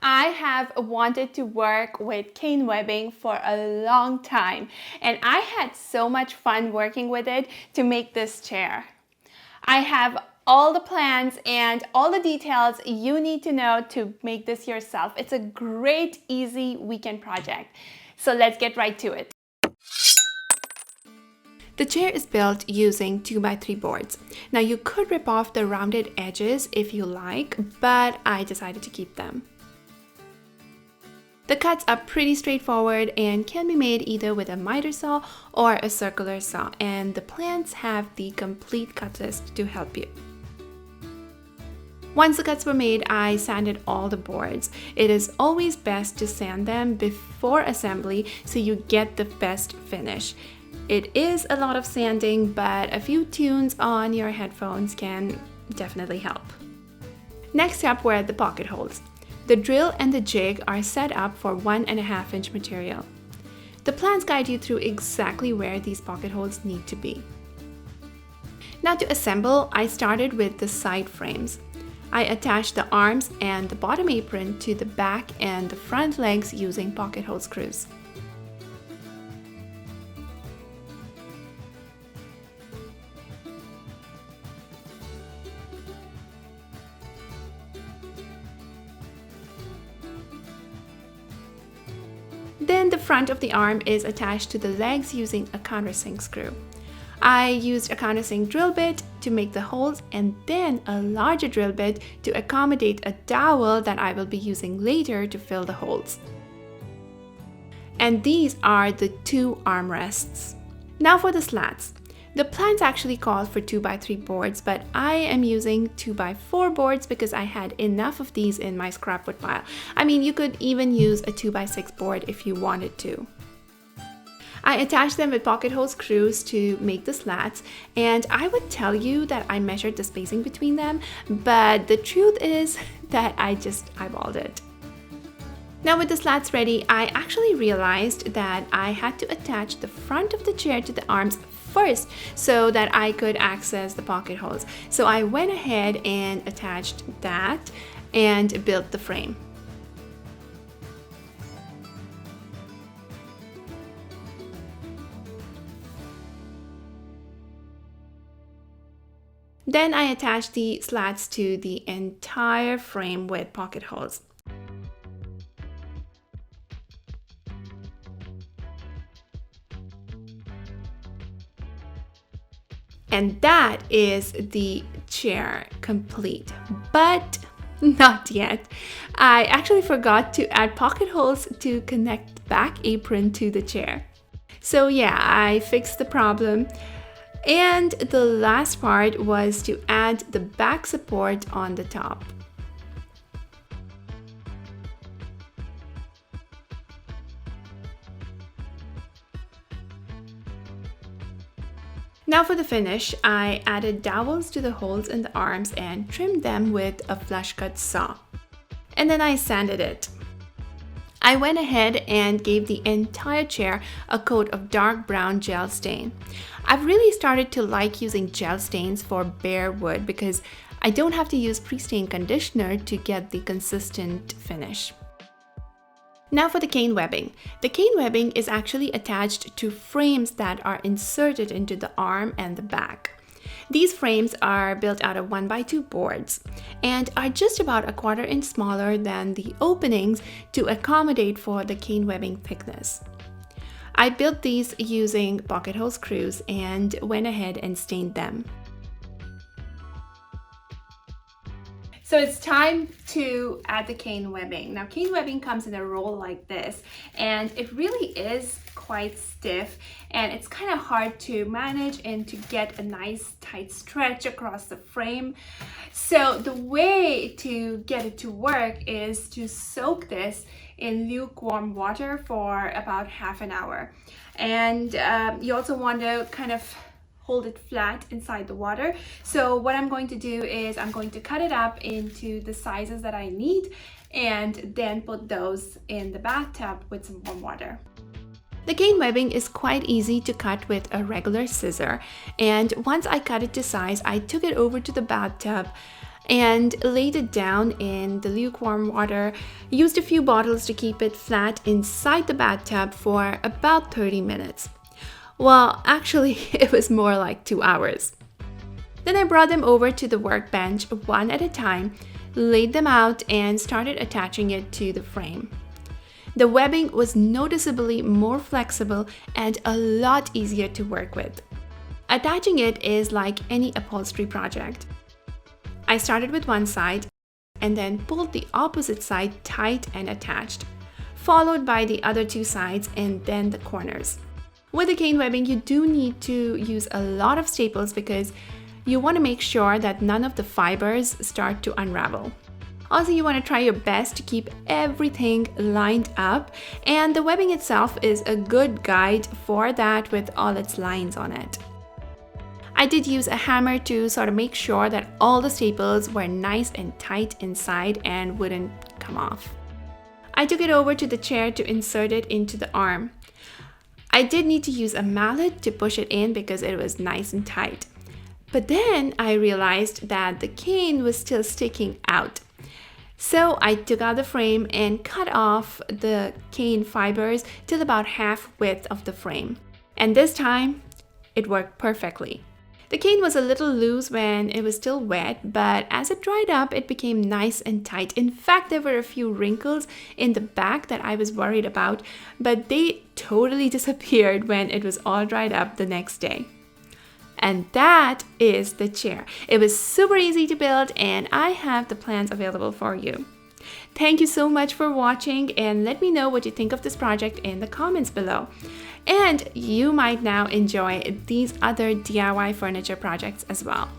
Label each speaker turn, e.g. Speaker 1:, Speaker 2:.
Speaker 1: I have wanted to work with cane webbing for a long time, and I had so much fun working with it to make this chair. I have all the plans and all the details you need to know to make this yourself. It's a great, easy weekend project. So let's get right to it. The chair is built using 2x3 boards. Now you could rip off the rounded edges if you like, but I decided to keep them. The cuts are pretty straightforward and can be made either with a miter saw or a circular saw, and the plans have the complete cut list to help you. Once the cuts were made, I sanded all the boards. It is always best to sand them before assembly so you get the best finish. It is a lot of sanding, but a few tunes on your headphones can definitely help. Next up were the pocket holes. The drill and the jig are set up for 1.5 inch material. The plans guide you through exactly where these pocket holes need to be. Now to assemble, I started with the side frames. I attached the arms and the bottom apron to the back and the front legs using pocket hole screws. Then the front of the arm is attached to the legs using a countersink screw. I used a countersink drill bit to make the holes and then a larger drill bit to accommodate a dowel that I will be using later to fill the holes. And these are the two armrests. Now for the slats. The plans actually call for 2x3 boards, but I am using 2x4 boards because I had enough of these in my scrapwood pile. I mean, you could even use a 2x6 board if you wanted to. I attached them with pocket hole screws to make the slats, and I would tell you that I measured the spacing between them, but the truth is that I just eyeballed it. Now with the slats ready, I actually realized that I had to attach the front of the chair to the arms first so that I could access the pocket holes. So I went ahead and attached that and built the frame. Then I attached the slats to the entire frame with pocket holes. And that is the chair complete, but not yet. I actually forgot to add pocket holes to connect the back apron to the chair. So yeah, I fixed the problem. And the last part was to add the back support on the top. Now for the finish, I added dowels to the holes in the arms and trimmed them with a flush cut saw. And then I sanded it. I went ahead and gave the entire chair a coat of dark brown gel stain. I've really started to like using gel stains for bare wood because I don't have to use pre-stain conditioner to get the consistent finish. Now for the cane webbing. The cane webbing is actually attached to frames that are inserted into the arm and the back. These frames are built out of 1x2 boards and are just about 1/4 inch smaller than the openings to accommodate for the cane webbing thickness. I built these using pocket hole screws and went ahead and stained them. So it's time to add the cane webbing. Now cane webbing comes in a roll like this, and it really is quite stiff and it's kind of hard to manage and to get a nice tight stretch across the frame. So the way to get it to work is to soak this in lukewarm water for about half an hour. And you also want to kind of hold it flat inside the water. So what I'm going to do is I'm going to cut it up into the sizes that I need and then put those in the bathtub with some warm water. The cane webbing is quite easy to cut with a regular scissor, and once I cut it to size, I took it over to the bathtub and laid it down in the lukewarm water. Used a few bottles to keep it flat inside the bathtub for about 30 minutes. Well, actually, it was more like 2 hours. Then I brought them over to the workbench one at a time, laid them out, and started attaching it to the frame. The webbing was noticeably more flexible and a lot easier to work with. Attaching it is like any upholstery project. I started with one side and then pulled the opposite side tight and attached, followed by the other 2 sides and then the corners. With the cane webbing, you do need to use a lot of staples because you want to make sure that none of the fibers start to unravel. Also, you want to try your best to keep everything lined up, and the webbing itself is a good guide for that with all its lines on it. I did use a hammer to sort of make sure that all the staples were nice and tight inside and wouldn't come off. I took it over to the chair to insert it into the arm. I did need to use a mallet to push it in because it was nice and tight. But then I realized that the cane was still sticking out. So I took out the frame and cut off the cane fibers till about half width of the frame. And this time, it worked perfectly. The cane was a little loose when it was still wet, but as it dried up, it became nice and tight. In fact, there were a few wrinkles in the back that I was worried about, but they totally disappeared when it was all dried up the next day. And that is the chair. It was super easy to build, and I have the plans available for you. Thank you so much for watching, and let me know what you think of this project in the comments below. And you might now enjoy these other DIY furniture projects as well.